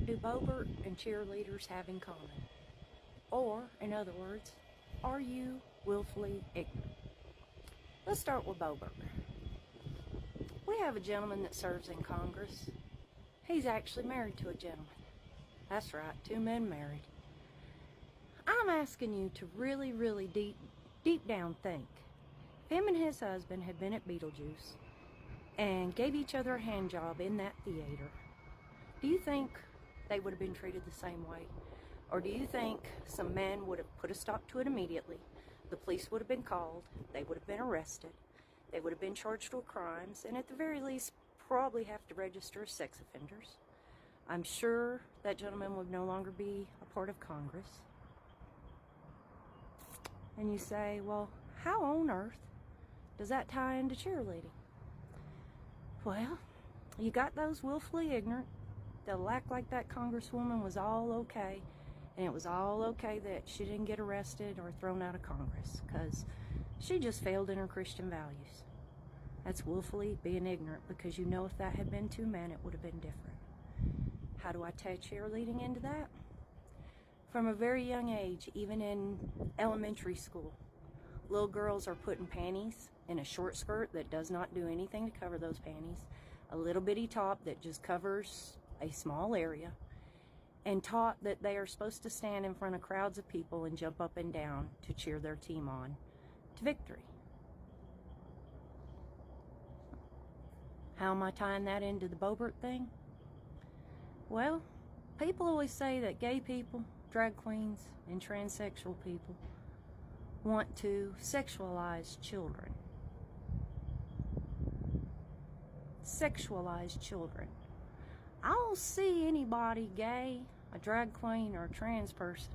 What do Boebert and cheerleaders have in common? Or, in other words, are you willfully ignorant? Let's start with Boebert. We have a gentleman that serves in Congress. He's actually married to a gentleman. That's right, 2 men married. I'm asking you to really deep down think. If him and his husband had been at Beetlejuice and gave each other a hand job in that theater, do you think they would have been treated the same way? Or do you think some men would have put a stop to it immediately? The police would have been called, they would have been arrested, they would have been charged with crimes, and at the very least probably have to register as sex offenders. I'm sure that gentleman would no longer be a part of Congress. And you say, well, how on earth does that tie into cheerleading? Well, you got those willfully ignorant that'll act like that congresswoman was all okay, and it was all okay that she didn't get arrested or thrown out of Congress because she just failed in her Christian values. That's willfully being ignorant, because you know if that had been 2 men, it would have been different. How do I tie cheerleading into that? From a very young age, even in elementary school, little girls are put in panties in a short skirt that does not do anything to cover those panties, a little bitty top that just covers a small area, and taught that they are supposed to stand in front of crowds of people and jump up and down to cheer their team on to victory. How am I tying that into the Boebert thing? Well, people always say that gay people, drag queens, and transsexual people want to sexualize children. Sexualize children. I don't see anybody gay, a drag queen, or a trans person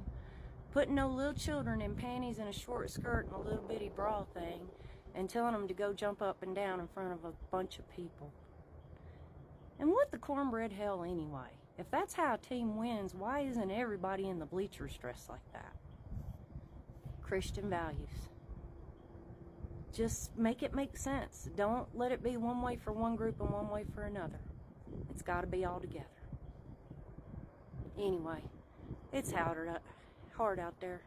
putting no little children in panties and a short skirt and a little bitty bra thing and telling them to go jump up and down in front of a bunch of people. And what the cornbread hell anyway? If that's how a team wins, why isn't everybody in the bleachers dressed like that? Christian values. Just make it make sense. Don't let it be one way for one group and one way for another. It's got to be all together. Anyway, it's hard out there.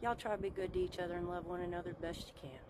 Y'all try to be good to each other and love one another best you can.